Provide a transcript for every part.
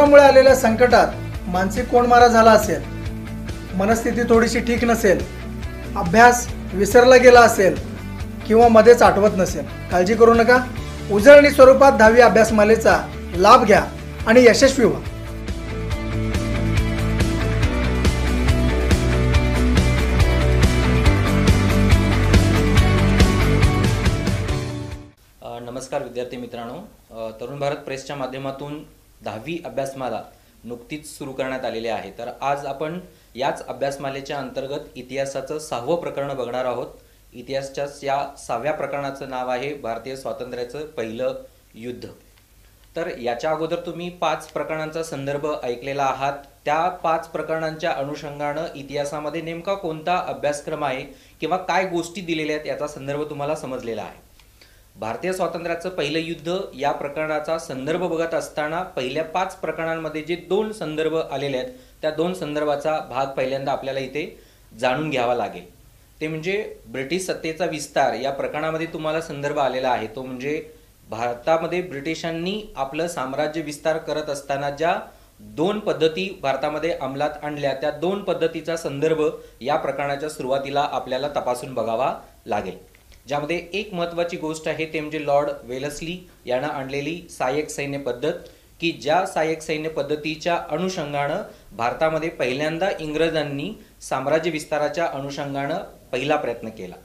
कोरोनामुळे आलेल्या संकटात मानसिक कोंडमारा झाला असेल, मनस्थिती थोडीशी ठीक नसेल, अभ्यास विसरला गेला असेल किंवा मध्येच आठवत नसेल, काळजी करू नका. उजळणी स्वरूपात 10वी अभ्यासमालेचा लाभ घ्या आणि यशस्वी व्हा. नमस्कार विद्यार्थी मित्रांनो, तरुण भारत प्रेसच्या माध्यमातून 10वी अभ्यासमाला नुकतीच सुरू करण्यात आलेली आहे. तर आज आपण याच अभ्यासमालेच्या अंतर्गत इतिहासाचं 6वं प्रकरण बघणार आहोत. इतिहासाच्या या 6व्या प्रकरणाचं नाव आहे भारतीय स्वातंत्र्याचं पहिलं युद्ध. तर याच्या अगोदर तुम्ही 5 प्रकरणांचा संदर्भ ऐकलेला आहात. त्या 5 प्रकरणांच्या अनुषंगानं इतिहासामध्ये नेमका कोणता अभ्यासक्रम आहे किंवा काय गोष्टी दिलेल्या आहेत याचा संदर्भ तुम्हाला समजलेला आहे. भारतीय स्वातंत्र्याचं पहिलं युद्ध या प्रकरणाचा संदर्भ बघत असताना पहिल्या 5 प्रकरणांमध्ये जे 2 संदर्भ आलेले आहेत त्या 2 संदर्भाचा भाग पहिल्यांदा आपल्याला इथे जाणून घ्यावा लागेल. ते म्हणजे ब्रिटिश सत्तेचा विस्तार या प्रकरणामध्ये तुम्हाला संदर्भ आलेला आहे. तो म्हणजे भारतामध्ये ब्रिटिशांनी आपलं साम्राज्य विस्तार करत असताना ज्या 2 पद्धती भारतामध्ये अंमलात आणल्या त्या 2 पद्धतीचा संदर्भ या प्रकरणाच्या सुरुवातीला आपल्याला तपासून बघावा लागेल. ज्यामध्ये एक महत्त्वाची गोष्ट आहे ते म्हणजे लॉर्ड वेलस्ली यांना आणलेली सहाय्यक सैन्य पद्धत, की ज्या सहाय्यक सैन्य पद्धतीच्या अनुषंगानं भारतामध्ये पहिल्यांदा इंग्रजांनी साम्राज्य विस्ताराच्या अनुषंगानं पहिला प्रयत्न केला.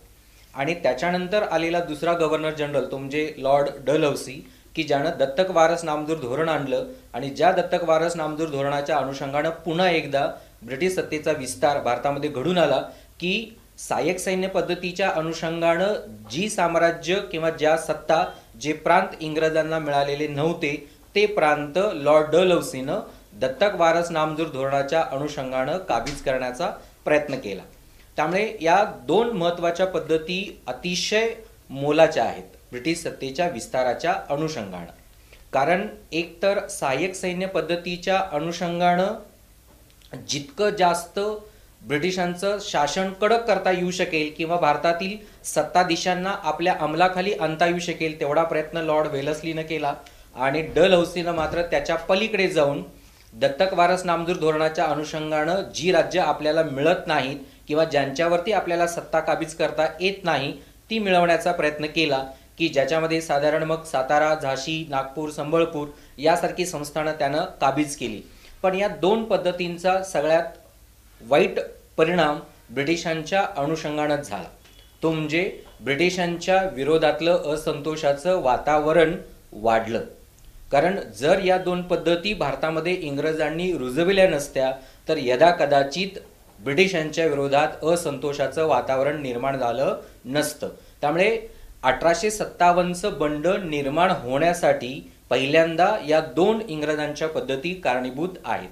आणि त्याच्यानंतर आलेला दुसरा गव्हर्नर जनरल तो म्हणजे लॉर्ड डलहौसी, की ज्यानं दत्तक वारस नामजूर धोरण आणलं आणि ज्या दत्तक वारस नामजूर धोरणाच्या अनुषंगानं पुन्हा एकदा ब्रिटिश सत्तेचा विस्तार भारतामध्ये घडून आला. की सहाय्यक सैन्य पद्धतीच्या अनुषंगानं जी साम्राज्य किंवा ज्या सत्ता जे प्रांत इंग्रजांना मिळालेले नव्हते ते प्रांत लॉर्ड डलहौसीनं दत्तक वारस नामजूर धोरणाच्या अनुषंगानं काबीज करण्याचा प्रयत्न केला. त्यामुळे या 2 महत्त्वाच्या पद्धती अतिशय मोलाच्या आहेत ब्रिटिश सत्तेच्या विस्ताराच्या अनुषंगानं. कारण एकतर सहाय्यक सैन्य पद्धतीच्या अनुषंगानं जितकं जास्त ब्रिटिशांचं शासन कडक करता येऊ शकेल किंवा भारतातील सत्ताधीशांना आपल्या अंमलाखाली आणता येऊ शकेल तेवढा प्रयत्न लॉर्ड वेलस्लीनं केला. आणि डलहौसीनं मात्र त्याच्या पलीकडे जाऊन दत्तक वारस नामजूर धोरणाच्या अनुषंगानं जी राज्य आपल्याला मिळत नाहीत किंवा ज्यांच्यावरती आपल्याला सत्ता काबीज करता येत नाही ती मिळवण्याचा प्रयत्न केला. की ज्याच्यामध्ये साधारण मग सातारा, झाशी, नागपूर, संबळपूर यासारखी संस्थानं त्यानं काबीज केली. पण या 2 पद्धतींचा सगळ्यात वाईट परिणाम ब्रिटिशांच्या अनुषंगानंच झाला. तो म्हणजे ब्रिटिशांच्या विरोधातलं असंतोषाचं वातावरण वाढलं. कारण जर या 2 पद्धती भारतामध्ये इंग्रजांनी रुजविल्या नसत्या तर यदाकदाचित ब्रिटिशांच्या विरोधात असंतोषाचं वातावरण निर्माण झालं नसतं. त्यामुळे 1857चं बंड निर्माण होण्यासाठी पहिल्यांदा या 2 इंग्रजांच्या पद्धती कारणीभूत आहेत.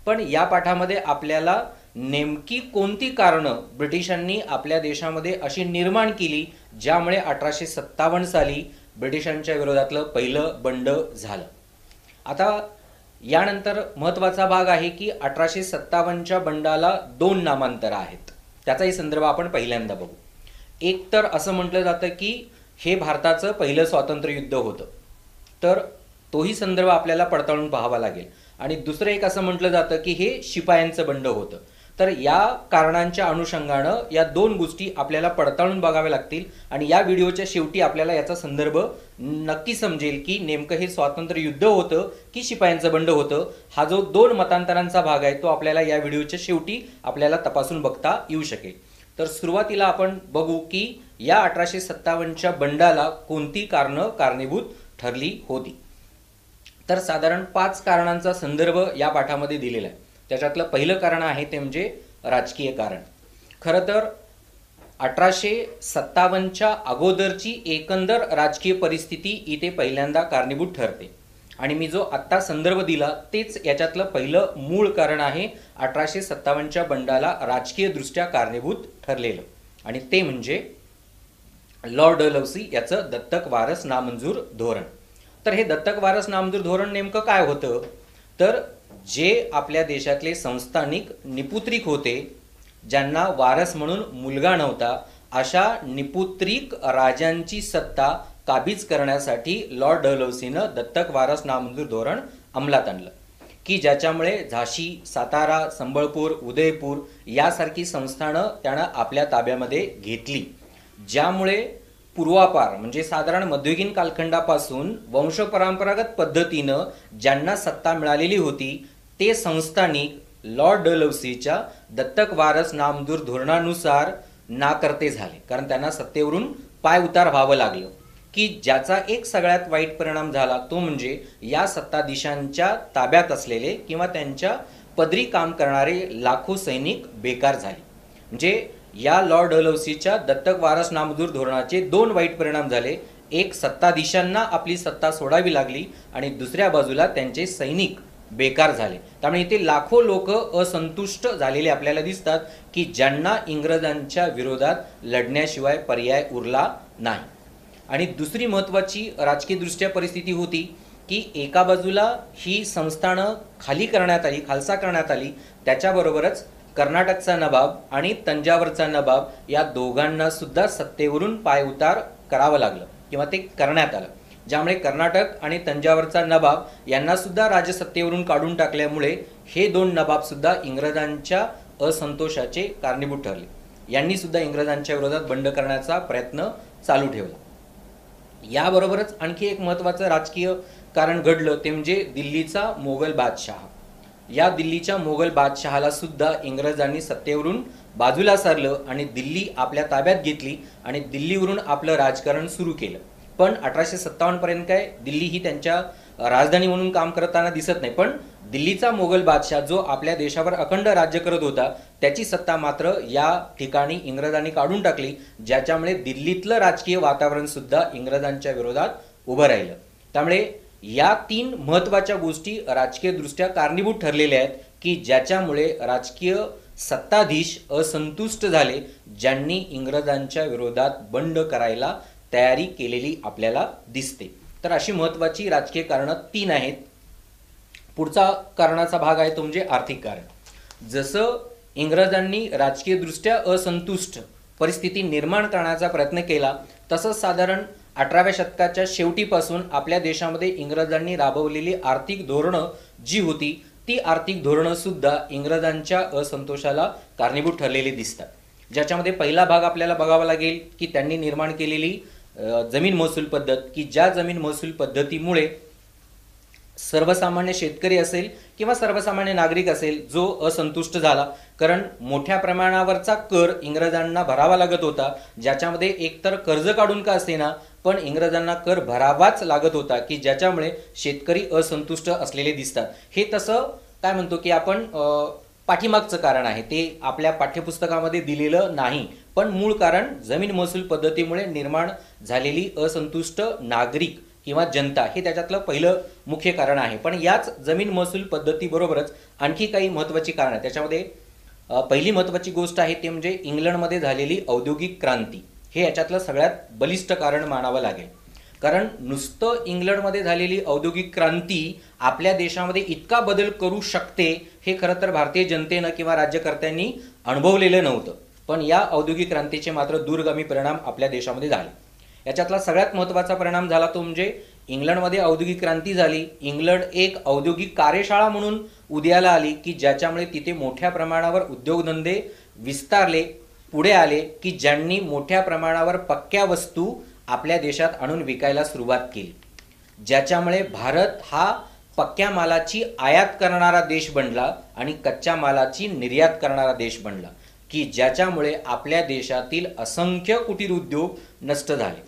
पण या पाठामध्ये आपल्याला नेमकी कोणती कारणं ब्रिटिशांनी आपल्या देशामध्ये अशी निर्माण केली ज्यामुळे 1857 साली ब्रिटिशांच्या विरोधातलं पहिलं बंड झालं. आता यानंतर महत्त्वाचा भाग आहे की 1857च्या बंडाला 2 नामांतर आहेत. त्याचाही संदर्भ आपण पहिल्यांदा बघू. एक तर असं म्हटलं जातं की हे भारताचं पहिलं स्वातंत्र्य युद्ध होतं, तर तोही संदर्भ आपल्याला पडताळून पाहावा लागेल. आणि दुसरं एक असं म्हटलं जातं की हे शिपायांचं बंड होतं. तर या कारणांच्या अनुषंगानं या 2 गोष्टी आपल्याला पडताळून बघाव्या लागतील. आणि या व्हिडिओच्या शेवटी आपल्याला याचा संदर्भ नक्की समजेल की नेमकं हे स्वातंत्र्य युद्ध होतं की शिपायांचं बंड होतं. हा जो 2 मतांतरांचा भाग आहे तो आपल्याला या व्हिडिओच्या शेवटी आपल्याला तपासून बघता येऊ शकेल. तर सुरुवातीला आपण बघू की या 1857च्या बंडाला कोणती कारणं कारणीभूत ठरली होती. तर साधारण 5 कारणांचा संदर्भ या पाठामध्ये दिलेला आहे. त्याच्यातलं पहिलं कारण आहे ते म्हणजे राजकीय कारण. खरं तर 1857च्या अगोदरची एकंदर राजकीय परिस्थिती इथे पहिल्यांदा कारणीभूत ठरते. आणि मी जो आत्ता संदर्भ दिला तेच याच्यातलं पहिलं मूळ कारण आहे 1857च्या बंडाला राजकीय दृष्ट्या कारणीभूत ठरलेलं. आणि ते म्हणजे लॉर्ड डलहौसी याचं दत्तक वारस नामंजूर धोरण. तर हे दत्तक वारस नामंजूर धोरण नेमकं काय होतं, तर जे आपल्या देशातले संस्थानिक निपुत्रिक होते ज्यांना वारस म्हणून मुलगा नव्हता अशा निपुत्रिक राजांची सत्ता काबीज करण्यासाठी लॉर्ड डलहौसीनं दत्तक वारस नामंजूर धोरण अंमलात आणलं. की ज्याच्यामुळे झाशी, सातारा, संबळपूर, उदयपूर यासारखी संस्थानं त्यानं आपल्या ताब्यामध्ये घेतली, ज्यामुळे पूर्वापार म्हणजे साधारण मध्ययुगीन कालखंडापासून वंशपरंपरागत पद्धतीनं ज्यांना सत्ता मिळालेली होती ते संस्थानिक लॉर्ड डलहौसीच्या दत्तक वारस नामदूर धोरणानुसार नाकर्ते झाले, कारण त्यांना सत्तेवरून पाय उतार व्हावं लागलं, की ज्याचा एक सगळ्यात वाईट परिणाम झाला तो म्हणजे या सत्ताधीशांच्या ताब्यात असलेले किंवा त्यांच्या पदरी काम करणारे लाखो सैनिक बेकार झाले. म्हणजे या लॉर्ड डलहौसीच्या दत्तक वारस नामदूर धोरणाचे दोन वाईट परिणाम झाले. एक, सत्ताधीशांना आपली सत्ता सोडावी लागली आणि दुसऱ्या बाजूला त्यांचे सैनिक बेकार झाले. त्यामुळे इथे लाखो लोक असंतुष्ट झालेले आपल्याला दिसतात, की ज्यांना इंग्रजांच्या विरोधात लढण्याशिवाय पर्याय उरला नाही. आणि दुसरी महत्त्वाची राजकीयदृष्ट्या परिस्थिती होती की एका बाजूला ही संस्थानं खाली करण्यात आली, खालसा करण्यात आली, त्याच्याबरोबरच कर्नाटकचा नवाब आणि तंजावरचा नवाब या दोघांना सुद्धा सत्तेवरून पायउतार करावं लागलं किंवा ते करण्यात आलं, ज्यामुळे कर्नाटक आणि तंजावरचा नवाब यांना सुद्धा राजसत्तेवरून काढून टाकल्यामुळे हे दोन नवाब सुद्धा इंग्रजांच्या असंतोषाचे कारणीभूत ठरले. यांनी सुद्धा इंग्रजांच्या विरोधात बंड करण्याचा प्रयत्न चालू ठेवला. याबरोबरच आणखी एक महत्त्वाचं राजकीय कारण घडलं ते म्हणजे दिल्लीचा मोगल बादशाह. या दिल्लीच्या मोगल बादशहाला सुद्धा इंग्रजांनी सत्तेवरून बाजूला सारलं आणि दिल्ली आपल्या ताब्यात घेतली आणि दिल्लीवरून आपलं राजकारण सुरू केलं. पण 1857 पर्यंत काय दिल्ली ही त्यांच्या राजधानी म्हणून काम करताना दिसत नाही, पण दिल्लीचा मोगल बादशाह जो आपल्या देशावर अखंड राज्य करत होता त्याची सत्ता मात्र या ठिकाणी इंग्रजांनी काढून टाकली, ज्याच्यामुळे दिल्लीतलं राजकीय वातावरण सुद्धा इंग्रजांच्या विरोधात उभं राहिलं. त्यामुळे या तीन महत्त्वाच्या गोष्टी राजकीयदृष्ट्या कारणीभूत ठरलेल्या आहेत की ज्याच्यामुळे राजकीय सत्ताधीश असंतुष्ट झाले, ज्यांनी इंग्रजांच्या विरोधात बंड करायला तयारी केलेली आपल्याला दिसते. तर अशी महत्त्वाची राजकीय कारणं तीन आहेत. पुढचा कारणाचा भाग आहे तो म्हणजे आर्थिक कारण. जसं इंग्रजांनी राजकीयदृष्ट्या असंतुष्ट परिस्थिती निर्माण करण्याचा प्रयत्न केला, तसंच साधारण 18व्या शतकाच्या शेवटीपासून आपल्या देशामध्ये इंग्रजांनी राबवलेली आर्थिक धोरणं जी होती ती आर्थिक धोरणं सुद्धा इंग्रजांच्या असंतोषाला कारणीभूत ठरलेली दिसतात. ज्याच्यामध्ये पहिला भाग आपल्याला बघावा लागेल की त्यांनी निर्माण केलेली जमीन महसूल पद्धत, की ज्या जमीन महसूल पद्धतीमुळे सर्वसामान्य शेतकरी असेल किंवा सर्वसामान्य नागरिक असेल जो असंतुष्ट झाला, कारण मोठ्या प्रमाणावरचा कर इंग्रजांना भरावा लागत होता, ज्याच्यामध्ये एकतर कर्ज काढून का असेना पण इंग्रजांना कर भरावाच लागत होता, की ज्याच्यामुळे शेतकरी असंतुष्ट असलेले दिसतात. हे तसं काय म्हणतो की आपण पाठीमागचं कारण आहे, ते आपल्या पाठ्यपुस्तकामध्ये दिलेलं नाही, पण मूळ कारण जमीन महसूल पद्धतीमुळे निर्माण झालेली असंतुष्ट नागरिक किंवा जनता हे त्याच्यातलं पहिलं मुख्य कारण आहे. पण याच जमीन महसूल पद्धतीबरोबरच आणखी काही महत्त्वाची कारण आहे. त्याच्यामध्ये पहिली महत्त्वाची गोष्ट आहे ते म्हणजे इंग्लंडमध्ये झालेली औद्योगिक क्रांती. हे याच्यातलं सगळ्यात बलिष्ठ कारण मानावं लागेल, कारण नुसतं इंग्लंडमध्ये झालेली औद्योगिक क्रांती आपल्या देशामध्ये इतका बदल करू शकते हे खरं तर भारतीय जनतेनं किंवा राज्यकर्त्यांनी अनुभवलेलं नव्हतं. पण या औद्योगिक क्रांतीचे मात्र दूरगामी परिणाम आपल्या देशामध्ये झाले. याच्यातला सगळ्यात महत्त्वाचा परिणाम झाला तो म्हणजे इंग्लंडमध्ये औद्योगिक क्रांती झाली. इंग्लंड एक औद्योगिक कार्यशाळा म्हणून उदयाला आली, की ज्याच्यामुळे तिथे मोठ्या प्रमाणावर उद्योगधंदे विस्तारले, पुढे आले, की ज्यांनी मोठ्या प्रमाणावर पक्क्या वस्तू आपल्या देशात आणून विकायला सुरुवात केली, ज्याच्यामुळे भारत हा पक्क्या मालाची आयात करणारा देश बनला आणि कच्च्या मालाची निर्यात करणारा देश बनला, की ज्याच्यामुळे आपल्या देशातील असंख्य कुटीर उद्योग नष्ट झाले.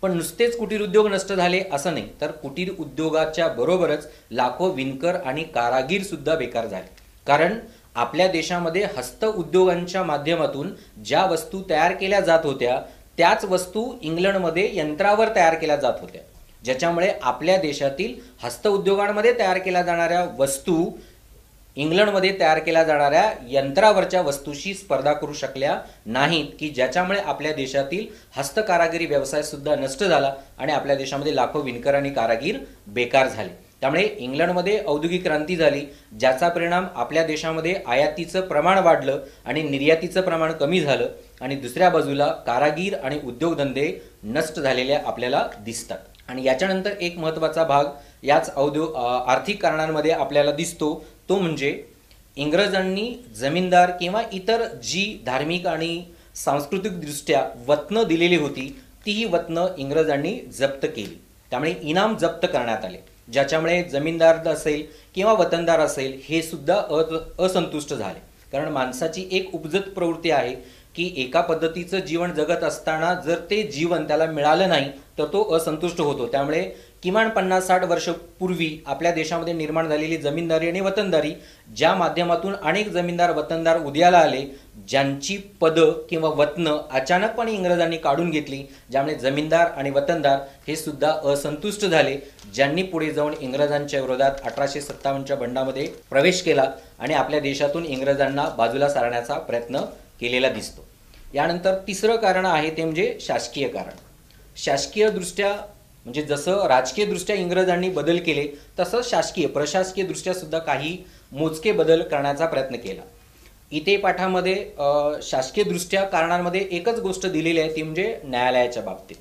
पण नुसतेच कुटीर उद्योग नष्ट झाले असं नाही, तर कुटीर उद्योगाच्या बरोबरच लाखो विणकर आणि कारागीर सुद्धा बेकार झाले. कारण आपल्या देशामध्ये हस्त उद्योगांच्या माध्यमातून ज्या वस्तू तयार केल्या जात होत्या त्याच वस्तू इंग्लंडमध्ये यंत्रावर तयार केल्या जात होत्या, ज्याच्यामुळे आपल्या देशातील हस्त उद्योगांमध्ये तयार केल्या जाणाऱ्या वस्तू इंग्लंडमध्ये तयार केल्या जाणाऱ्या यंत्रावरच्या वस्तूशी स्पर्धा करू शकल्या नाहीत, की ज्याच्यामुळे आपल्या देशातील हस्तकारागिरी व्यवसाय सुद्धा नष्ट झाला आणि आपल्या देशामध्ये लाखो विणकर आणि कारागीर बेकार झाले. त्यामुळे इंग्लंडमध्ये औद्योगिक क्रांती झाली, ज्याचा परिणाम आपल्या देशामध्ये आयातीचं प्रमाण वाढलं आणि निर्यातीचं प्रमाण कमी झालं, आणि दुसऱ्या बाजूला कारागीर आणि उद्योगधंदे नष्ट झालेले आपल्याला दिसतात. आणि याच्यानंतर एक महत्त्वाचा भाग याच आर्थिक कारणांमध्ये आपल्याला दिसतो, तो म्हणजे इंग्रजांनी जमीनदार किंवा इतर जी धार्मिक आणि सांस्कृतिकदृष्ट्या वतनं दिलेली होती तीही वतनं इंग्रजांनी जप्त केली. त्यामुळे इनाम जप्त करण्यात आले, ज्याच्यामुळे जमीनदार असेल किंवा वतनदार असेल हे सुद्धा असंतुष्ट झाले. कारण माणसाची एक उपजत प्रवृत्ती आहे की एका पद्धतीचं जीवन जगत असताना जर ते जीवन त्याला मिळालं नाही तर तो असंतुष्ट होतो. त्यामुळे किमान 50-60 वर्ष पूर्वी आपल्या देशामध्ये निर्माण झालेली जमीनदारी आणि वतनदारी, ज्या माध्यमातून अनेक जमीनदार वतनदार उदयाला आले, ज्यांची पदं किंवा वतनं अचानकपणे इंग्रजांनी काढून घेतली, ज्यामुळे जमीनदार आणि वतनदार हे सुद्धा असंतुष्ट झाले, ज्यांनी पुढे जाऊन इंग्रजांच्या विरोधात 1857च्या बंडामध्ये प्रवेश केला आणि आपल्या देशातून इंग्रजांना बाजूला सारण्याचा प्रयत्न केलेला दिसतो. यानंतर तिसरं कारण आहे ते म्हणजे शासकीय कारण. शासकीय दृष्ट्या म्हणजे जसं राजकीय दृष्ट्या इंग्रजांनी बदल केले तसं शासकीय प्रशासकीय दृष्ट्या सुद्धा काही मोजके बदल करण्याचा प्रयत्न केला. इथे पाठामध्ये शासकीय दृष्ट्या कारणांमध्ये एकच गोष्ट दिलेली आहे ती म्हणजे न्यायालयाच्या बाबतीत.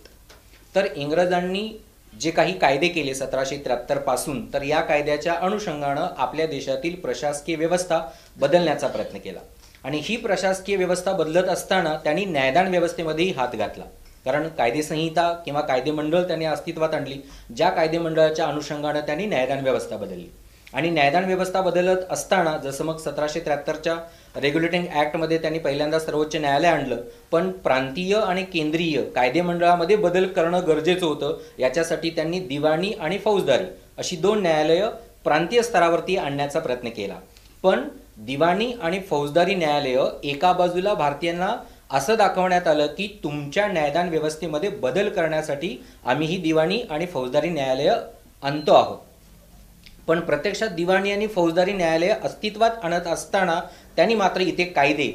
तर इंग्रजांनी जे काही कायदे केले 1773 पासून, तर या कायद्याच्या अनुषंगानं आपल्या देशातील प्रशासकीय व्यवस्था बदलण्याचा प्रयत्न केला. आणि ही प्रशासकीय व्यवस्था बदलत असताना त्यांनी न्यायदान व्यवस्थेमध्येही हात घातला. कारण कायदेसंहिता किंवा कायदेमंडळ त्यांनी अस्तित्वात आणली, ज्या कायदेमंडळाच्या अनुषंगानं त्यांनी न्यायदान व्यवस्था बदलली. आणि न्यायदान व्यवस्था बदलत असताना जसं मग 1773च्या रेग्युलेटिंग ॲक्टमध्ये त्यांनी पहिल्यांदा सर्वोच्च न्यायालय आणलं, पण प्रांतीय आणि केंद्रीय कायदेमंडळामध्ये बदल करणं गरजेचं होतं. याच्यासाठी त्यांनी दिवाणी आणि फौजदारी अशी 2 न्यायालयं प्रांतीय स्तरावरती आणण्याचा प्रयत्न केला. पण दिवाणी आणि फौजदारी न्यायालयं एका बाजूला भारतीयांना असं दाखवण्यात आलं की तुमच्या न्यायदान व्यवस्थेमध्ये बदल करण्यासाठी आम्ही ही दिवाणी आणि फौजदारी न्यायालयं आणतो आहोत. पण प्रत्यक्षात दिवाणी आणि फौजदारी न्यायालय अस्तित्वात आणत असताना त्यांनी मात्र इथे कायदे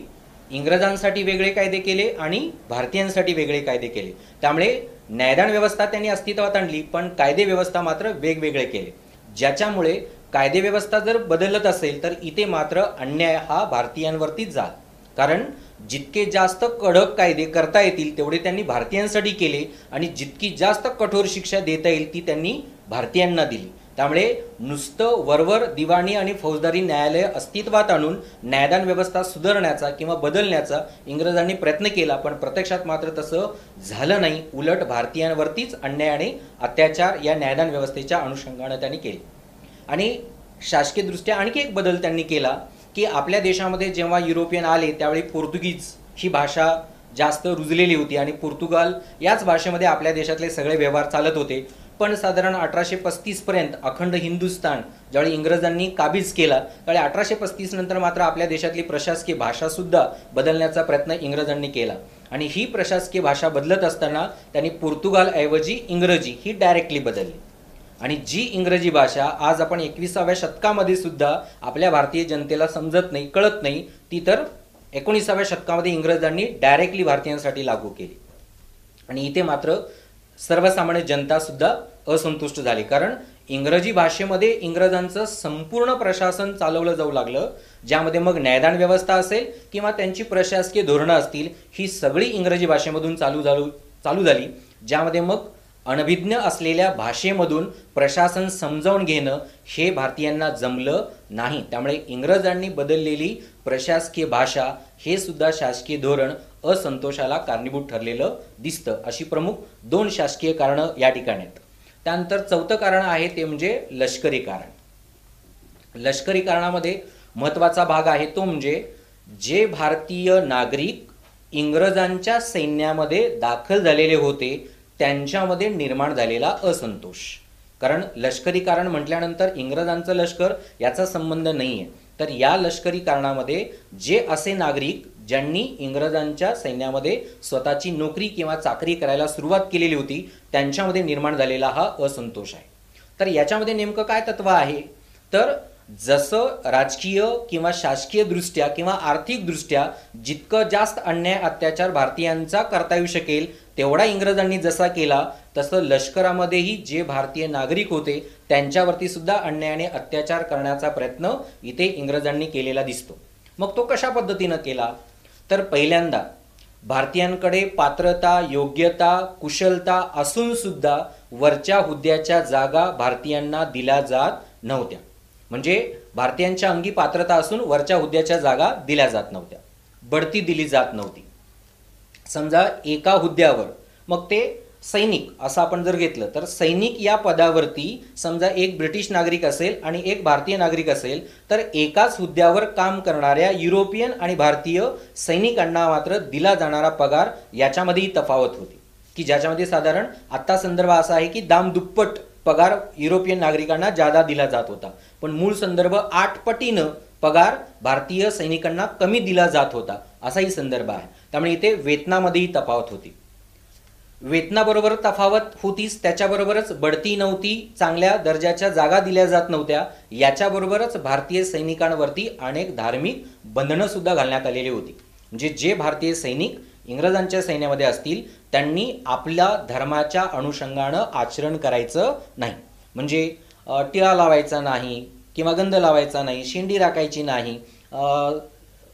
इंग्रजांसाठी वेगळे कायदे केले आणि भारतीयांसाठी वेगळे कायदे केले. त्यामुळे न्यायदान व्यवस्था त्यांनी अस्तित्वात आणली, पण कायदे व्यवस्था मात्र वेगवेगळे केले, ज्याच्यामुळे कायदे व्यवस्था जर बदलत असेल तर इथे मात्र अन्याय हा भारतीयांवरतीच झाला. कारण जितके जास्त कडक कायदे करता येतील तेवढे त्यांनी भारतीयांसाठी केले आणि जितकी जास्त कठोर शिक्षा देता येईल ती त्यांनी भारतीयांना दिली. त्यामुळे नुसतं वरवर दिवाणी आणि फौजदारी न्यायालय अस्तित्वात आणून न्यायदान व्यवस्था सुधारण्याचा किंवा बदलण्याचा इंग्रजांनी प्रयत्न केला, पण प्रत्यक्षात मात्र तसं झालं नाही. उलट भारतीयांवरतीच अन्याय आणि अत्याचार या न्यायदान व्यवस्थेच्या अनुषंगानं त्यांनी केले. आणि शासकीयदृष्ट्या आणखी एक बदल त्यांनी केला की आपल्या देशामध्ये जेव्हा युरोपियन आले त्यावेळी पोर्तुगीज ही भाषा जास्त रुजलेली होती आणि पोर्तुगाल याच भाषेमध्ये आपल्या देशातले सगळे व्यवहार चालत होते. पण साधारण 1835 पर्यंत अखंड हिंदुस्थान ज्यावेळी इंग्रजांनी काबीज केला त्यावेळी 1835 नंतर मात्र आपल्या देशातली प्रशासकीय भाषा सुद्धा बदलण्याचा प्रयत्न इंग्रजांनी केला. आणि ही प्रशासकीय भाषा बदलत असताना त्यांनी पोर्तुगाल ऐवजी इंग्रजी ही डायरेक्टली बदलली. आणि जी इंग्रजी भाषा आज आपण 21व्या शतकामध्ये सुद्धा आपल्या भारतीय जनतेला समजत नाही, कळत नाही, ती तर 19व्या शतकामध्ये इंग्रजांनी डायरेक्टली भारतीयांसाठी लागू केली. आणि इथे मात्र सर्वसामान्य जनता सुद्धा असंतुष्ट झाली. कारण इंग्रजी भाषेमध्ये इंग्रजांचं संपूर्ण प्रशासन चालवलं जाऊ लागलं, ज्यामध्ये मग न्यायदान व्यवस्था असेल किंवा त्यांची प्रशासकीय धोरणं असतील, ही सगळी इंग्रजी भाषेमधून चालू झाली, ज्यामध्ये मग अनभिज्ञ असलेल्या भाषेमधून प्रशासन समजावून घेणं हे भारतीयांना जमलं नाही. त्यामुळे इंग्रजांनी बदललेली प्रशासकीय भाषा हे सुद्धा शासकीय धोरण असंतोषाला कारणीभूत ठरलेलं दिसतं. अशी प्रमुख 2 शासकीय कारणं या ठिकाणी आहेत. त्यानंतर 4थं कारण आहे ते म्हणजे लष्करी कारण. लष्करी कारणामध्ये महत्त्वाचा भाग आहे तो म्हणजे जे भारतीय नागरिक इंग्रजांच्या सैन्यामध्ये दाखल झालेले होते त्यांच्यामध्ये निर्माण झालेला असंतोष. कारण लष्करी कारण म्हटल्यानंतर इंग्रजांचं लष्कर याचा संबंध नाही आहे. तर या लष्करी कारणामध्ये जे असे नागरिक ज्यांनी इंग्रजांच्या सैन्यामध्ये स्वतःची नोकरी किंवा चाकरी करायला सुरुवात केलेली होती त्यांच्यामध्ये निर्माण झालेला हा असंतोष आहे. तर याच्यामध्ये नेमकं काय तत्व आहे, तर जसं राजकीय किंवा शासकीय दृष्ट्या किंवा आर्थिकदृष्ट्या जितकं जास्त अन्याय अत्याचार भारतीयांचा करता येऊ शकेल तेवढा इंग्रजांनी जसा केला, तसं लष्करामध्येही जे भारतीय नागरिक होते त्यांच्यावरती सुद्धा अन्यायाने अत्याचार करण्याचा प्रयत्न इथे इंग्रजांनी केलेला दिसतो. मग तो कशा पद्धतीनं केला, तर पहिल्यांदा भारतीयांकडे पात्रता, योग्यता, कुशलता असून सुद्धा वरच्या हुद्द्याच्या जागा भारतीयांना दिल्या जात नव्हत्या. म्हणजे भारतीयांच्या अंगी पात्रता असून वरच्या हुद्द्याच्या जागा दिल्या जात नव्हत्या, बढती दिली जात नव्हती. समजा एका हुद्द्यावर, मग ते सैनिक असं आपण जर घेतलं तर सैनिक या पदावरती समजा एक ब्रिटिश नागरिक असेल आणि एक भारतीय नागरिक असेल, तर एकाच हुद्द्यावर काम करणाऱ्या युरोपियन आणि भारतीय सैनिकांना मात्र दिला जाणारा पगार याच्यामध्येही तफावत होती, की ज्याच्यामध्ये साधारण आत्ता संदर्भ असा आहे की दामदुप्पट पगार युरोपियन नागरिकांना जादा दिला जात होता, पण मूळ संदर्भ 8 पटीनं पगार भारतीय सैनिकांना कमी दिला जात होता असाही संदर्भ आहे. त्यामुळे इथे वेतनामध्येही तफावत होती. वेतनाबरोबर तफावत होतीच, त्याच्याबरोबरच बढती नव्हती, चांगल्या दर्जाच्या जागा दिल्या जात नव्हत्या. याच्याबरोबरच भारतीय सैनिकांवरती अनेक धार्मिक बंधनं सुद्धा घालण्यात आलेली होती. म्हणजे जे भारतीय सैनिक इंग्रजांच्या सैन्यामध्ये असतील त्यांनी आपल्या धर्माच्या अनुषंगानं आचरण करायचं नाही. म्हणजे टिळा लावायचा नाही किंवा गंध लावायचा नाही, शेंडी राखायची नाही,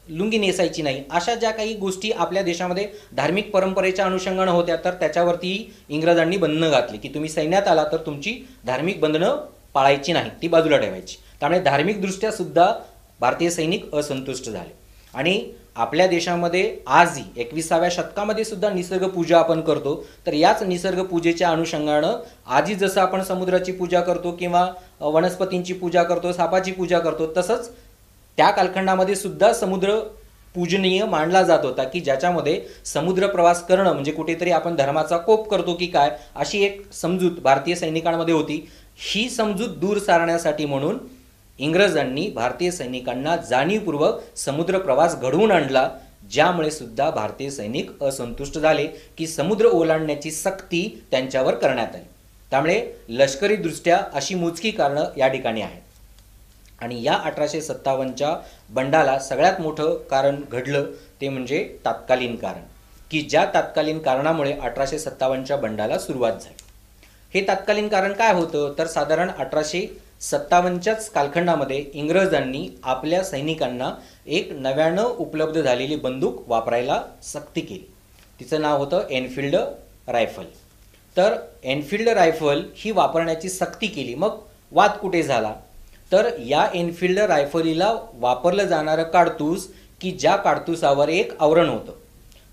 लुंगी नेसायची नाही, अशा ज्या काही गोष्टी आपल्या देशामध्ये धार्मिक परंपरेच्या अनुषंगानं होत्या, तर त्याच्यावरती इंग्रजांनी बंधनं घातली की तुम्ही सैन्यात आला तर तुमची धार्मिक बंधनं पाळायची नाही, ती बाजूला ठेवायची. त्यामुळे धार्मिकदृष्ट्या सुद्धा भारतीय सैनिक असंतुष्ट झाले. आणि आपल्या देशामध्ये आजही 21व्या शतकामध्ये सुद्धा निसर्ग पूजा आपण करतो, तर याच निसर्ग पूजेच्या अनुषंगानं आजी जसं आपण समुद्राची पूजा करतो किंवा वनस्पतींची पूजा करतो, सापाची पूजा करतो, तसंच त्या कालखंडामध्ये सुद्धा समुद्र पूजनीय मानला जात होता, की ज्याच्यामध्ये समुद्र प्रवास करणं म्हणजे कुठेतरी आपण धर्माचा कोप करतो की काय, अशी एक समजूत भारतीय सैनिकांमध्ये होती. ही समजूत दूर सारण्यासाठी म्हणून इंग्रजांनी भारतीय सैनिकांना जाणीवपूर्वक समुद्र प्रवास घडवून आणला, ज्यामुळे सुद्धा भारतीय सैनिक असंतुष्ट झाले की समुद्र ओलांडण्याची सक्ती त्यांच्यावर करण्यात आली. त्यामुळे लष्करीदृष्ट्या अशी मोजकी कारणं या ठिकाणी आहेत. आणि या 1857च्या बंडाला सगळ्यात मोठं कारण घडलं ते म्हणजे तात्कालीन कारण, की ज्या तात्कालीन कारणामुळे 1857च्या बंडाला सुरुवात झाली. हे तात्कालीन कारण काय होतं, तर साधारण 1857च्याच कालखंडामध्ये इंग्रजांनी आपल्या सैनिकांना एक नव्यानं उपलब्ध झालेली बंदूक वापरायला सक्ती केली. तिचं नाव होतं एनफिल्ड रायफल. तर एनफिल्ड रायफल ही वापरण्याची सक्ती केली. मग वाद कुठे झाला, तर या एनफिल्ड रायफलीला वापरलं जाणारं काडतूस, की ज्या काडतुसावर एक आवरण होतं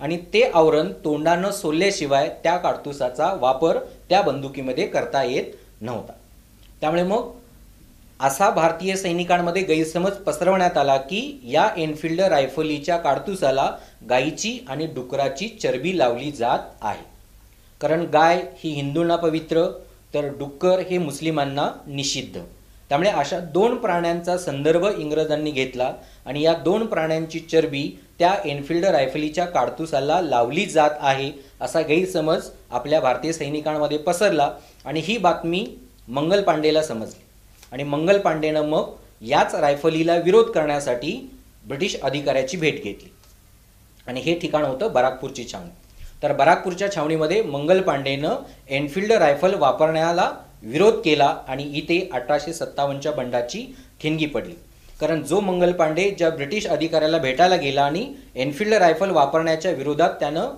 आणि ते आवरण तोंडानं सोलल्याशिवाय त्या काडतुसाचा वापर त्या बंदुकीमध्ये करता येत नव्हता. त्यामुळे मग असा भारतीय सैनिकांमध्ये गैरसमज पसरवण्यात आला की या एनफिल्ड रायफलीच्या काडतुसाला गायीची आणि डुकराची चरबी लावली जात आहे. कारण गाय ही हिंदूंना पवित्र, तर डुक्कर हे मुस्लिमांना निषिद्ध. त्यामुळे अशा 2 प्राण्यांचा संदर्भ इंग्रजांनी घेतला आणि या 2 प्राण्यांची चरबी त्या एनफिल्ड रायफलीच्या काडतुसाला लावली जात आहे असा गैरसमज आपल्या भारतीय सैनिकांमध्ये पसरला. आणि ही बातमी मंगल पांडेला समजली आणि मंगल पांडेनं मग याच रायफलीला विरोध करण्यासाठी ब्रिटिश अधिकाऱ्याची भेट घेतली. आणि हे ठिकाण होतं बराकपूरची छावणी. तर बराकपूरच्या छावणीमध्ये मंगल पांडेनं एनफिल्ड रायफल वापरण्याला विरोध केला आणि इथे 1857च्या बंडाची ठिणगी पडली. कारण जो मंगल पांडे ज्या ब्रिटिश अधिकाऱ्याला भेटायला गेला आणि एनफिल्ड रायफल वापरण्याच्या विरोधात त्यानं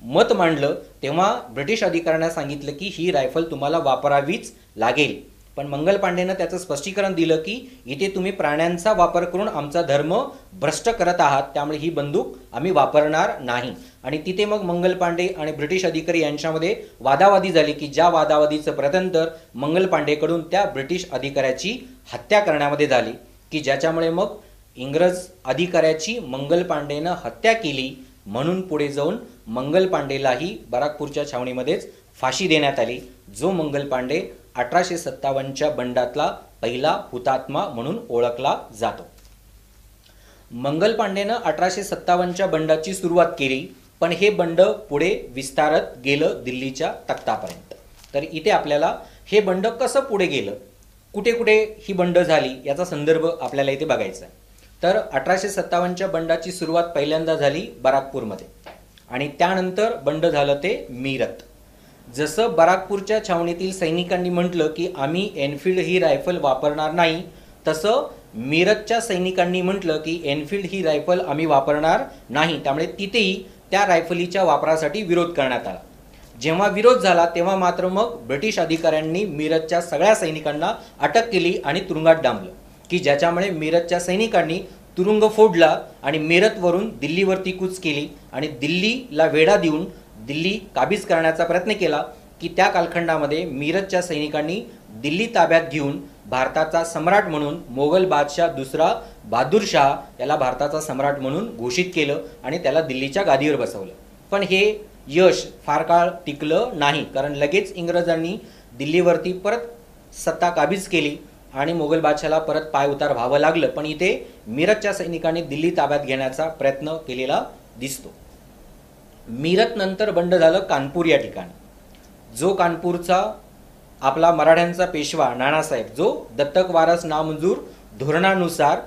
मत मांडलं, तेव्हा ब्रिटिश अधिकाऱ्यांना सांगितलं की ही रायफल तुम्हाला वापरावीच लागेल. पण मंगल पांडेनं त्याचं स्पष्टीकरण दिलं की इथे तुम्ही प्राण्यांचा वापर करून आमचा धर्म भ्रष्ट करत आहात, त्यामुळे ही बंदूक आम्ही वापरणार नाही. आणि तिथे मग मंगल पांडे आणि ब्रिटिश अधिकारी यांच्यामध्ये वादावादी झाली, की ज्या वादावादीचं प्रत्यंतर मंगल पांडेकडून त्या ब्रिटिश अधिकाऱ्याची हत्या करण्यामध्ये झाली, की ज्याच्यामुळे मग इंग्रज अधिकाऱ्याची मंगल पांडेनं हत्या केली. म्हणून पुढे जाऊन मंगल पांडेलाही बराकपूरच्या छावणीमध्येच फाशी देण्यात आली, जो मंगल पांडे 1857च्या बंडातला पहिला हुतात्मा म्हणून ओळखला जातो. मंगल पांडेनं 1857च्या बंडाची सुरुवात केली, पण हे बंड पुढे विस्तारत गेलं दिल्लीच्या तख्तापर्यंत. तर इथे आपल्याला हे बंड कसं पुढे गेलं, कुठे कुठे ही बंड झाली याचा संदर्भ आपल्याला इथे बघायचा आहे. तर 1857च्या बंडाची सुरुवात पहिल्यांदा झाली बराकपूरमध्ये आणि त्यानंतर बंड झालं ते मीरत. जसं बराकपूरच्या छावणीतील सैनिकांनी म्हटलं की आम्ही एनफिल्ड ही रायफल वापरणार नाही, तसं मीरतच्या सैनिकांनी म्हटलं की एनफिल्ड ही रायफल आम्ही वापरणार नाही. त्यामुळे तिथेही त्या रायफलीच्या वापरासाठी विरोध करण्यात आला. जेव्हा विरोध झाला तेव्हा मात्र मग ब्रिटिश अधिकाऱ्यांनी मीरजच्या सगळ्या सैनिकांना अटक केली आणि तुरुंगात डांबलं, की ज्याच्यामुळे मीरजच्या सैनिकांनी तुरुंग फोडला आणि मीरजवरून दिल्लीवरती कूच केली आणि दिल्लीला वेढा देऊन दिल्ली काबीज करण्याचा प्रयत्न केला, की त्या कालखंडामध्ये मीरजच्या सैनिकांनी दिल्ली ताब्यात घेऊन भारताचा सम्राट म्हणून मोगल बादशाह दुसरा बहादूर शाह याला भारताचा सम्राट म्हणून घोषित केलं आणि त्याला दिल्लीच्या गादीवर बसवलं. पण हे यश फार काळ टिकलं नाही, कारण लगेच इंग्रजांनी दिल्लीवरती परत सत्ता काबीज केली आणि मोगल बादशाहला परत पाय उतार व्हावं लागलं. पण इथे मीरजच्या सैनिकांनी दिल्ली ताब्यात घेण्याचा प्रयत्न केलेला दिसतो. मीरज नंतर बंड झालं कानपूर या ठिकाणी, जो कानपूरचा आपला मराठ्यांचा पेशवा नानासाहेब, जो दत्तक वारस नामंजूर धोरणानुसार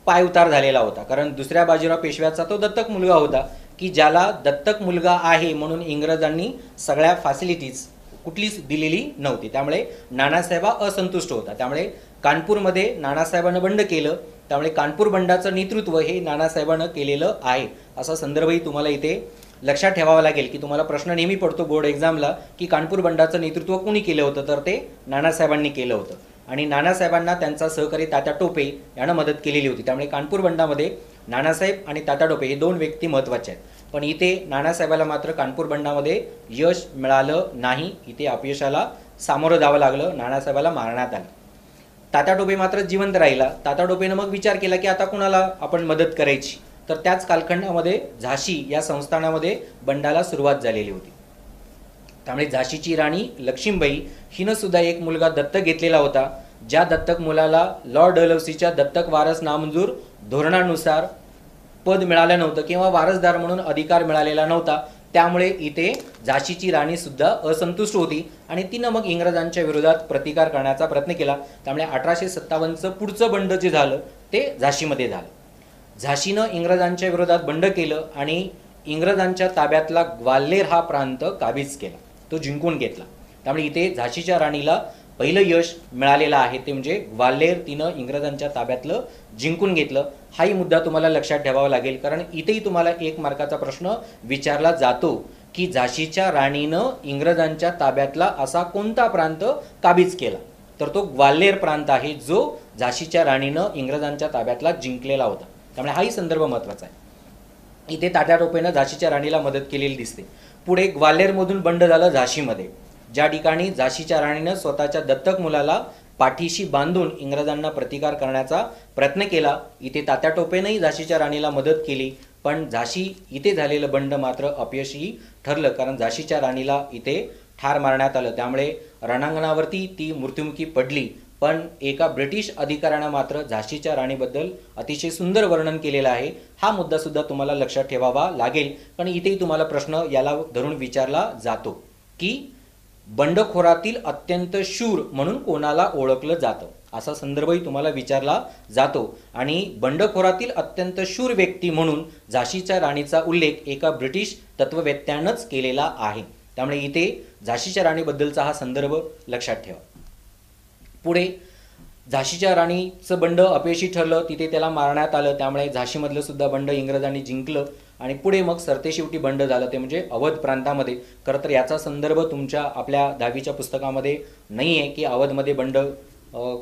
पायउतार झालेला होता. कारण दुसऱ्या बाजीराव पेशव्याचा तो दत्तक मुलगा होता, की ज्याला दत्तक मुलगा आहे म्हणून इंग्रजांनी सगळ्या फॅसिलिटीज कुठलीच दिलेली नव्हती. त्यामुळे नानासाहेब असंतुष्ट होता. त्यामुळे कानपूरमध्ये नानासाहेबांनं बंड केलं. त्यामुळे कानपूर बंडाचं नेतृत्व हे नानासाहेबांनं केलेलं आहे, असा संदर्भही तुम्हाला इथे लक्षात ठेवावा लागेल, की तुम्हाला प्रश्न नेहमी पडतो बोर्ड एक्झामला, की कानपूर बंडाचं नेतृत्व कुणी केलं होतं, तर ते नानासाहेबांनी केलं होतं आणि नानासाहेबांना त्यांचा सहकारी तात्या टोपे यानं मदत केलेली होती. त्यामुळे कानपूर बंडामध्ये नानासाहेब आणि तात्या टोपे हे दोन व्यक्ती महत्त्वाचे आहेत. पण इथे नानासाहेबाला मात्र कानपूर बंडामध्ये यश मिळालं नाही. इथे अपयशाला सामोरं जावं लागलं, नानासाहेबाला मारण्यात आलं. तात्या टोपे मात्र जिवंत राहिला. तात्या टोपेनं मग विचार केला की आता कुणाला आपण मदत करायची, तर त्याच कालखंडामध्ये झाशी या संस्थानामध्ये बंडाला सुरुवात झालेली होती. त्यामुळे झाशीची राणी लक्ष्मीबाई हिनं सुद्धा एक मुलगा दत्तक घेतलेला होता, ज्या दत्तक मुलाला लॉर्ड डलहौसीच्या दत्तक वारस नामंजूर धोरणानुसार पद मिळालं नव्हतं किंवा वारसदार म्हणून अधिकार मिळालेला नव्हता. त्यामुळे इथे झाशीची राणी सुद्धा असंतुष्ट होती आणि तिनं मग इंग्रजांच्या विरोधात प्रतिकार करण्याचा प्रयत्न केला. त्यामुळे 1857चं पुढचं बंड जे झालं ते झाशीमध्ये झालं. झाशीनं इंग्रजांच्या विरोधात बंड केलं आणि इंग्रजांच्या ताब्यातला ग्वाल्हेर हा प्रांत काबीज केला, तो जिंकून घेतला. त्यामुळे इथे झाशीच्या राणीला पहिलं यश मिळालेलं आहे, ते म्हणजे ग्वाल्हेर तिनं इंग्रजांच्या ताब्यातलं जिंकून घेतलं. हाही मुद्दा तुम्हाला लक्षात ठेवावा लागेल, कारण इथेही तुम्हाला 1 मार्काचा प्रश्न विचारला जातो की झाशीच्या राणीनं इंग्रजांच्या ताब्यातला असा कोणता प्रांत काबीज केला, तर तो ग्वाल्हेर प्रांत आहे, जो झाशीच्या राणीनं इंग्रजांच्या ताब्यातला जिंकलेला होता. त्यामुळे हाही संदर्भ महत्त्वाचा आहे. इथे तात्या टोपेनं झाशीच्या राणीला मदत केलेली दिसते. पुढे ग्वाल्हेरमधून बंड झालं झाशीमध्ये, ज्या ठिकाणी झाशीच्या राणीनं स्वतःच्या दत्तक मुलाला पाठीशी बांधून इंग्रजांना प्रतिकार करण्याचा प्रयत्न केला. इथे तात्या टोपेनंही झाशीच्या राणीला मदत केली, पण झाशी इथे झालेलं बंड मात्र अपयशी ठरलं, कारण झाशीच्या राणीला इथे ठार मारण्यात आलं. त्यामुळे रणांगणावरती ती मृत्युमुखी पडली. पण एका ब्रिटिश अधिकाऱ्यानं मात्र झाशीच्या राणीबद्दल अतिशय सुंदर वर्णन केलेलं आहे. हा मुद्दा सुद्धा तुम्हाला लक्षात ठेवावा लागेल, पण इथेही तुम्हाला प्रश्न याला धरून विचारला जातो की बंडखोरातील अत्यंत शूर म्हणून कोणाला ओळखलं जातं, असा संदर्भही तुम्हाला विचारला जातो. आणि बंडखोरातील अत्यंत शूर व्यक्ती म्हणून झाशीच्या राणीचा उल्लेख एका ब्रिटिश तत्ववेत्त्यानंच केलेला आहे. त्यामुळे इथे झाशीच्या राणीबद्दलचा हा संदर्भ लक्षात ठेवा. पुढे झाशीच्या राणीचं बंड अपयशी ठरलं, तिथे त्याला मारण्यात आलं. त्यामुळे झाशीमधलं सुद्धा बंड इंग्रजांनी जिंकलं आणि पुढे मग सरतेशेवटी बंड झालं, ते म्हणजे अवध प्रांतामध्ये. खरं तर याचा संदर्भ तुमच्या आपल्या 10वीच्या पुस्तकामध्ये नाही आहे की अवधमध्ये बंड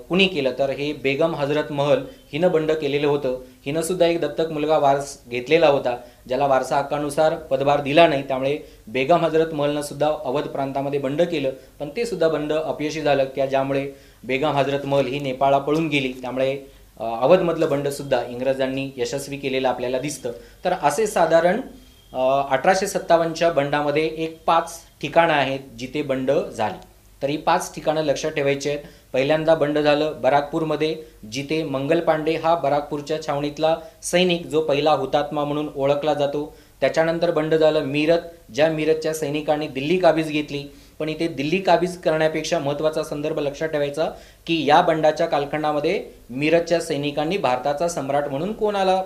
कुणी केलं, तर हे बेगम हजरत महल हिनं बंड केलेलं होतं. हिनं सुद्धा एक दत्तक मुलगा वारस घेतलेला होता, ज्याला वारसा हक्कानुसार पदभार दिला नाही. त्यामुळे बेगम हजरत महलनं सुद्धा अवध प्रांतामध्ये बंड केलं, पण ते सुद्धा बंड अपयशी झालं, की ज्यामुळे बेगम हजरत महल ही नेपाळला पळून गेली. त्यामुळे अवधमधलं बंड सुद्धा इंग्रजांनी यशस्वी केलेलं आपल्याला दिसतं. तर असे साधारण 1857च्या बंडामध्ये एक 5 ठिकाणं आहेत जिथे बंड झाली. तर ही 5 ठिकाणं लक्षात ठेवायची आहेत. पहिल्यांदा बंड झालं बराकपूरमध्ये, जिथे मंगल पांडे हा बराकपूरच्या छावणीतला सैनिक जो पहिला हुतात्मा म्हणून ओळखला जातो. त्याच्यानंतर बंड झालं मीरज, ज्या मीरजच्या सैनिकांनी दिल्ली काबीज घेतली. पण इथे दिल्ली काबीज करण्यापेक्षा महत्त्वाचा संदर्भ लक्षात ठेवायचा की या बंडाच्या कालखंडामध्ये मीरजच्या सैनिकांनी भारताचा सम्राट म्हणून कोणाला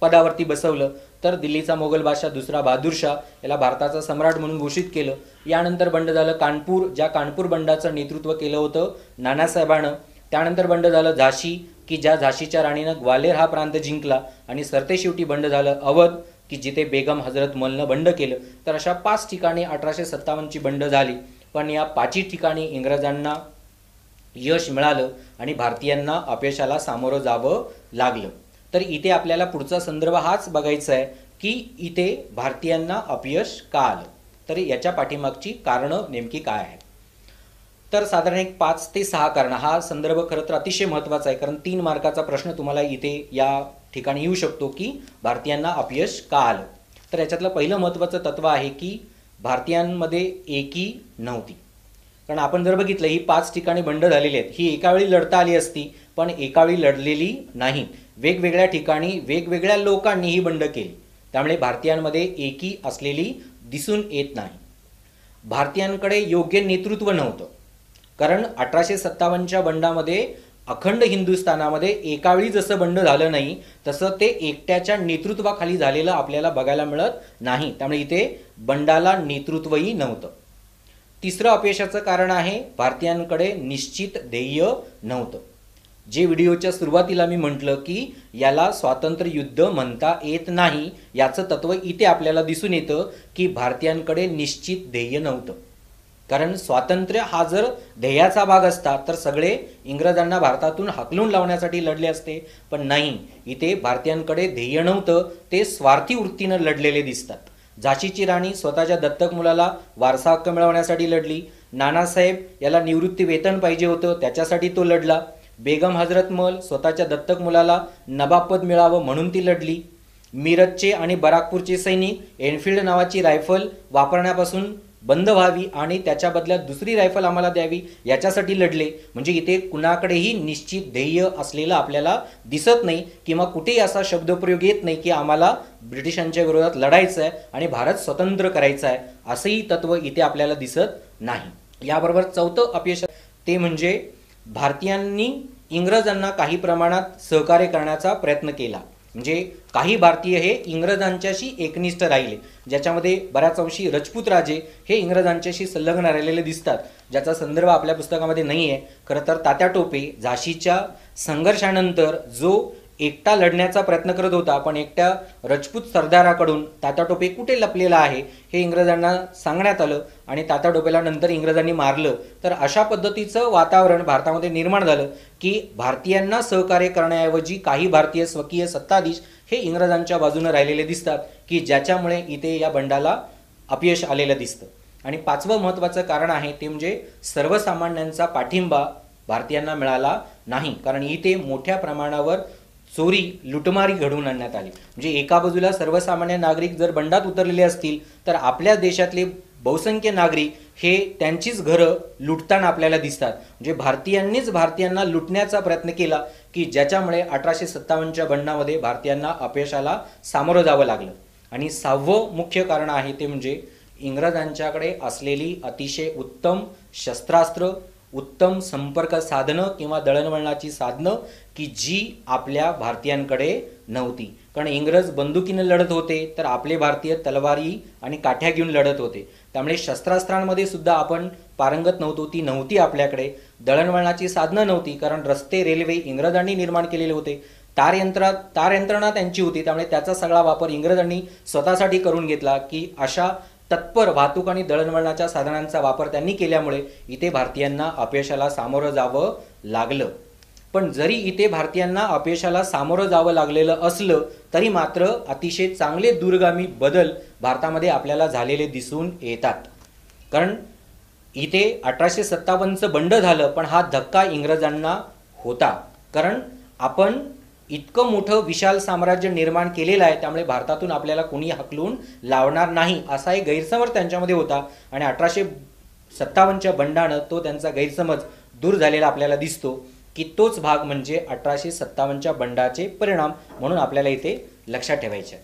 पदावरती बसवलं, तर दिल्लीचा मोगल बादशाह दुसरा बहादूर शाह याला भारताचा सम्राट म्हणून घोषित केलं. यानंतर बंड झालं कानपूर, ज्या कानपूर बंडाचं नेतृत्व केलं होतं नानासाहेबानं. त्यानंतर बंड झालं झाशी, की ज्या झाशीच्या राणीनं ग्वाल्हेर हा प्रांत जिंकला. आणि सरतेशेवटी बंड झालं अवध, की जिथे बेगम हजरत मलनं बंड केलं. तर अशा 5 ठिकाणी 1857ची बंड झाली. पण या 5ही ठिकाणी इंग्रजांना यश मिळालं आणि भारतीयांना अपयशाला सामोरं जावं लागलं. तर इथे आपल्याला पुढचा संदर्भ हाच बघायचा आहे की इथे भारतीयांना अपयश का आलं, तर याच्या पाठीमागची कारणं नेमकी काय आहेत. तर साधारण एक 5 ते 6 कारणं. हा संदर्भ खरं तर अतिशय महत्त्वाचा आहे, कारण 3 मार्काचा प्रश्न तुम्हाला इथे या ठिकाणी येऊ शकतो की भारतीयांना अपयश का आलं. तर याच्यातलं पहिलं महत्त्वाचं तत्व आहे की भारतीयांमध्ये एकी नव्हती. कारण आपण जर बघितलं ही 5 ठिकाणी बंड झालेली आहेत, ही एकावेळी लढता आली असती पण एकावेळी लढलेली नाही. वेगवेगळ्या ठिकाणी वेगवेगळ्या लोकांनी ही बंड केली, त्यामुळे भारतीयांमध्ये एकी असलेली दिसून येत नाही. भारतीयांकडे योग्य नेतृत्व नव्हतं, कारण 1857च्या बंडामध्ये अखंड हिंदुस्थानामध्ये एकावेळी जसं बंड झालं नाही तसं ते एकट्याच्या नेतृत्वाखाली झालेलं आपल्याला बघायला मिळत नाही. त्यामुळे इथे बंडाला नेतृत्वही नव्हतं. तिसरं अपयशाचं कारण आहे भारतीयांकडे निश्चित ध्येय नव्हतं. जे व्हिडिओच्या सुरुवातीला मी म्हटलं की याला स्वातंत्र्य युद्ध म्हणता येत नाही, याचं तत्व इथे आपल्याला दिसून येतं की भारतीयांकडे निश्चित ध्येय नव्हतं. कारण स्वातंत्र्य हा जर ध्येयाचा भाग असता तर सगळे इंग्रजांना भारतातून हाकलून लावण्यासाठी लढले असते, पण नाही, इथे भारतीयांकडे ध्येय नव्हतं. ते स्वार्थी वृत्तीनं लढलेले दिसतात. झाशीची राणी स्वतःच्या दत्तक मुलाला वारसा हक्क मिळवण्यासाठी लढली. नानासाहेब याला निवृत्ती वेतन पाहिजे होतं, त्याच्यासाठी तो लढला. बेगम हजरत महल स्वतःच्या दत्तक मुलाला नवाबपद मिळावं म्हणून ती लढली. मिरजचे आणि बराकपूरचे सैनिक एनफिल्ड नावाची रायफल वापरण्यापासून बंद व्हावी आणि त्याच्या बदल्यात दुसरी रायफल आम्हाला द्यावी याच्यासाठी लढले. म्हणजे इथे कुणाकडेही निश्चित ध्येय असलेलं आपल्याला दिसत नाही किंवा कुठेही असा शब्दप्रयोग येत नाही की आम्हाला ब्रिटिशांच्या विरोधात लढायचं आहे आणि भारत स्वतंत्र करायचा आहे, असंही तत्व इथे आपल्याला दिसत नाही. याबरोबर चौथं अपयश ते म्हणजे भारतीयांनी इंग्रजांना काही प्रमाणात सहकार्य करण्याचा प्रयत्न केला. म्हणजे काही भारतीय हे इंग्रजांच्याशी एकनिष्ठ राहिले, ज्याच्यामध्ये बऱ्याच अंशी रजपूत राजे हे इंग्रजांच्याशी संलग्न राहिलेले दिसतात, ज्याचा संदर्भ आपल्या पुस्तकामध्ये नाही आहे. खरं तर तात्या टोपे झाशीच्या संघर्षानंतर जो एकटा लढण्याचा प्रयत्न करत होता, पण एकट्या रजपूत सरदाराकडून तात्या टोपे कुठे लपलेला आहे हे इंग्रजांना सांगण्यात आलं आणि तात्या टोपेला नंतर इंग्रजांनी मारलं. तर अशा पद्धतीचं वातावरण भारतामध्ये निर्माण झालं की भारतीयांना सहकार्य करण्याऐवजी काही भारतीय स्वकीय सत्ताधीश हे इंग्रजांच्या बाजूने राहिलेले दिसतात, की ज्याच्यामुळे इथे या बंडाला अपयश आलेलं दिसतं. आणि 5वं महत्त्वाचं कारण आहे ते म्हणजे सर्वसामान्यांचा पाठिंबा भारतीयांना मिळाला नाही. कारण इथे मोठ्या प्रमाणावर चोरी लुटमारी घडवून आणण्यात आली. म्हणजे एका बाजूला सर्वसामान्य नागरिक जर बंडात उतरलेले असतील तर आपल्या देशातले बहुसंख्य नागरिक हे त्यांचीच घरं लुटताना आपल्याला दिसतात. म्हणजे भारतीयांनीच भारतीयांना लुटण्याचा प्रयत्न केला की ज्याच्यामुळे 1857च्या बंडामध्ये भारतीयांना अपयशाला सामोरं जावं लागलं. आणि 6वं मुख्य कारण आहे ते म्हणजे इंग्रजांच्याकडे असलेली अतिशय उत्तम शस्त्रास्त्र, उत्तम संपर्क साधनं किंवा दळणवळणाची साधनं की जी आपल्या भारतीयांकडे नव्हती. कारण इंग्रज बंदुकीनं लढत होते तर आपले भारतीय तलवारी आणि काठ्या घेऊन लढत होते. त्यामुळे शस्त्रास्त्रांमध्ये सुद्धा आपण पारंगत नव्हतो, ती नव्हती आपल्याकडे. दळणवळणाची साधनं नव्हती, कारण रस्ते रेल्वे इंग्रजांनी निर्माण केलेले होते. तार यंत्रणा त्यांची होती, त्यामुळे त्याचा सगळा वापर इंग्रजांनी स्वतःसाठी करून घेतला की अशा तत्पर वाहतूक आणि दळणवळणाच्या साधनांचा वापर त्यांनी केल्यामुळे इथे भारतीयांना अपयशाला सामोरं जावं लागलं. पण जरी इथे भारतीयांना अपयशाला सामोरं जावं लागलेलं असलं तरी मात्र अतिशय चांगले दूरगामी बदल भारतामध्ये आपल्याला झालेले दिसून येतात. कारण इथे 1857चं बंड झालं, पण हा धक्का इंग्रजांना होता. कारण आपण इतकं मोठं विशाल साम्राज्य निर्माण केलेलं आहे, त्यामुळे भारतातून आपल्याला कोणी हाकलून लावणार नाही असा एक गैरसमज त्यांच्यामध्ये होता. आणि 1857च्या बंडानं तो त्यांचा गैरसमज दूर झालेला आपल्याला दिसतो की तोच भाग म्हणजे 1857च्या बंडाचे परिणाम म्हणून आपल्याला इथे लक्षात ठेवायचे.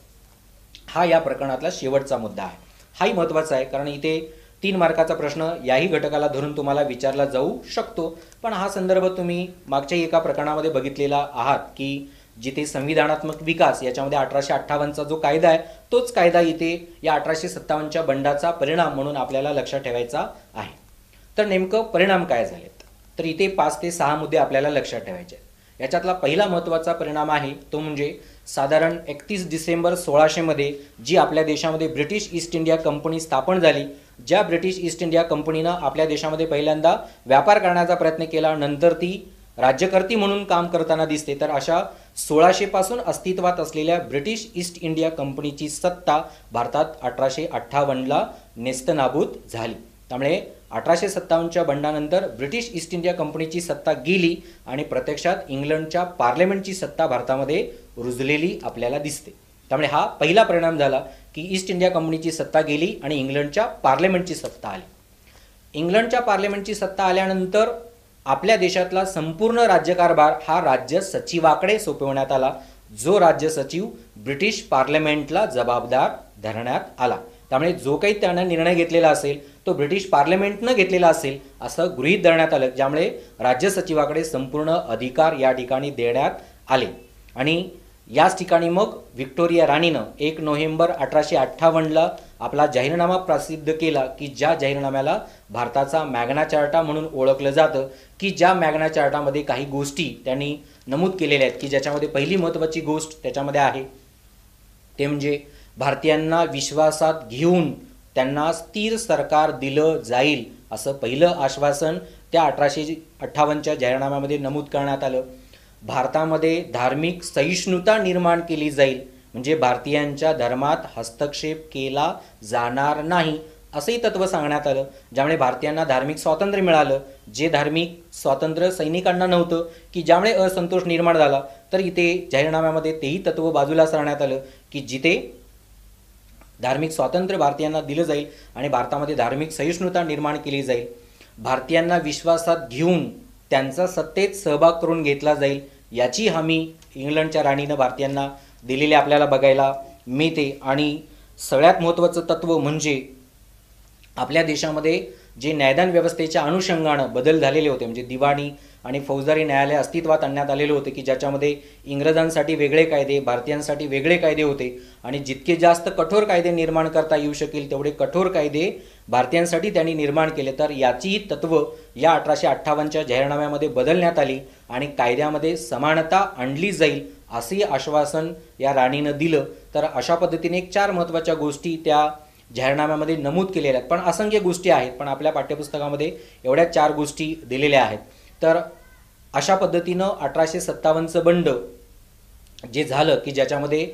हा या प्रकरणातला शेवटचा मुद्दा आहे. हाही महत्त्वाचा आहे, कारण इथे 3 मार्काचा प्रश्न याही घटकाला धरून तुम्हाला विचारला जाऊ शकतो. पण हा संदर्भ तुम्ही मागच्याही एका प्रकरणामध्ये बघितलेला आहात की जिथे संविधानात्मक विकास याच्यामध्ये 1858चा जो कायदा आहे तोच कायदा इथे या 1857च्या बंडाचा परिणाम म्हणून आपल्याला लक्षात ठेवायचा आहे. तर नेमकं परिणाम काय झालेत, तर इथे 5 ते 6 मुद्दे आपल्याला लक्षात ठेवायचे आहेत. याच्यातला पहिला महत्त्वाचा परिणाम आहे तो म्हणजे साधारण 31 डिसेंबर 1600 मध्ये जी आपल्या देशामध्ये ब्रिटिश ईस्ट इंडिया कंपनी स्थापन झाली, ज्या ब्रिटिश ईस्ट इंडिया कंपनीनं आपल्या देशामध्ये पहिल्यांदा व्यापार करण्याचा प्रयत्न केला, नंतर ती राज्यकर्ती म्हणून काम करताना दिसते. तर अशा 1600 पासून अस्तित्वात असलेल्या ब्रिटिश ईस्ट इंडिया कंपनीची सत्ता भारतात 1858ला नेस्तनाबूत झाली. त्यामुळे 1857च्या बंडानंतर ब्रिटिश ईस्ट इंडिया कंपनीची सत्ता गेली आणि प्रत्यक्षात इंग्लंडच्या पार्लमेंटची सत्ता भारतामध्ये रुजलेली आपल्याला दिसते. त्यामुळे हा पहिला परिणाम झाला की ईस्ट इंडिया कंपनीची सत्ता गेली आणि इंग्लंडच्या पार्लमेंटची सत्ता आली. इंग्लंडच्या पार्लमेंटची सत्ता आल्यानंतर आपल्या देशातला संपूर्ण राज्यकारभार हा राज्य सचिवाकडे सोपवण्यात आला, जो राज्य सचिव ब्रिटिश पार्लमेंटला जबाबदार धरण्यात आला. त्यामुळे जो काही त्यानं निर्णय घेतलेला असेल तो ब्रिटिश पार्लमेंटनं घेतलेला असेल असं गृहीत धरण्यात आलं, ज्यामुळे राज्य सचिवाकडे संपूर्ण अधिकार या ठिकाणी देण्यात आले. आणि याच ठिकाणी मग व्हिक्टोरिया राणीनं 1 नोव्हेंबर 1858ला आपला जाहीरनामा प्रसिद्ध केला की ज्या जाहीरनाम्याला भारताचा मॅग्ना चार्टा म्हणून ओळखलं जातं, की ज्या मॅग्ना चार्टामध्ये काही गोष्टी त्यांनी नमूद केलेल्या आहेत, की ज्याच्यामध्ये पहिली महत्त्वाची गोष्ट त्याच्यामध्ये आहे ते म्हणजे भारतीयांना विश्वासात घेऊन त्यांना स्थिर सरकार दिलं जाईल असं पहिलं आश्वासन त्या 1858च्या जाहीरनाम्यामध्ये नमूद करण्यात आलं. भारतामध्ये धार्मिक सहिष्णुता निर्माण केली जाईल, म्हणजे भारतीयांच्या धर्मात हस्तक्षेप केला जाणार नाही असंही तत्त्व सांगण्यात आलं, ज्यामुळे भारतीयांना धार्मिक स्वातंत्र्य मिळालं, जे धार्मिक स्वातंत्र्य सैनिकांना नव्हतं, की ज्यामुळे असंतोष निर्माण झाला. तर इथे जाहीरनाम्यामध्ये तेही तत्त्व बाजूला सारण्यात आलं की जिथे धार्मिक स्वातंत्र्य भारतीयांना दिलं जाईल आणि भारतामध्ये धार्मिक सहिष्णुता निर्माण केली जाईल, भारतीयांना विश्वासात घेऊन त्यांचा सत्तेत सहभाग करून घेतला जाईल, याची हमी इंग्लंडच्या राणीनं भारतीयांना दिलेली आपल्याला बघायला मिळते. आणि सगळ्यात महत्त्वाचं तत्त्व म्हणजे आपल्या देशामध्ये जे न्यायदान व्यवस्थेच्या अनुषंगानं बदल झालेले होते, म्हणजे दिवाणी आणि फौजदारी न्यायालय अस्तित्वात आणण्यात आलेले होते, की ज्याच्यामध्ये इंग्रजांसाठी वेगळे कायदे, भारतीयांसाठी वेगळे कायदे होते. आणि जितके जास्त कठोर कायदे निर्माण करता येऊ शकेल तेवढे कठोर कायदे भारतीयांसाठी त्यांनी निर्माण केले. तर याचीही तत्त्व या 1858च्या जाहीरनाम्यामध्ये बदलण्यात आली आणि कायद्यामध्ये समानता आणली जाईल असे आश्वासन या राणीनं दिलं. तर अशा पद्धतीने 4 महत्त्वाच्या गोष्टी त्या जाहीरनाम्यामध्ये नमूद केलेल्या आहेत. पण असंख्य गोष्टी आहेत, पण आपल्या पाठ्यपुस्तकामध्ये एवढ्या 4 गोष्टी दिलेल्या आहेत. तर अशा पद्धतीनं 1857चं बंड जे झालं की ज्याच्यामध्ये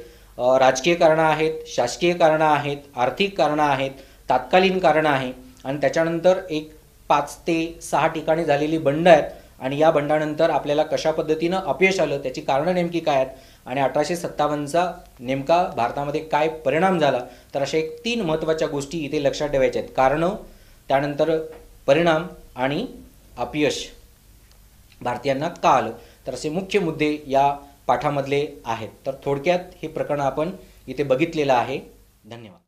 राजकीय कारणं आहेत, शासकीय कारणं आहेत, आर्थिक कारणं आहेत, तात्कालीन कारणं आहे आणि त्याच्यानंतर एक 5 ते 6 ठिकाणी झालेली बंड आहेत. आणि या बंडानंतर आपल्याला कशा पद्धतीनं अपयश आलं, त्याची कारणं नेमकी काय आहेत आणि 1857चा नेमका भारतामध्ये काय परिणाम झाला, तर अशा 3 महत्त्वाच्या गोष्टी इथे लक्षात ठेवायच्या आहेत. कारणं, त्यानंतर परिणाम आणि अपयश भारतीयांना का आलं, तर असे मुख्य मुद्दे या पाठामधले आहेत. तर थोडक्यात हे प्रकरण आपण इथे बघितलेलं आहे. धन्यवाद.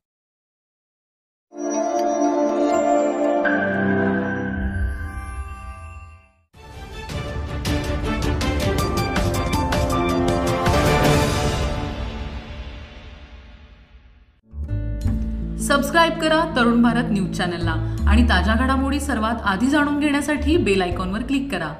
सबस्क्राईब करा तरुण भारत न्यूज चॅनलला आणि ताज्या घडामोडी सर्वात आधी जाणून घेण्यासाठी बेल आयकॉनवर क्लिक करा.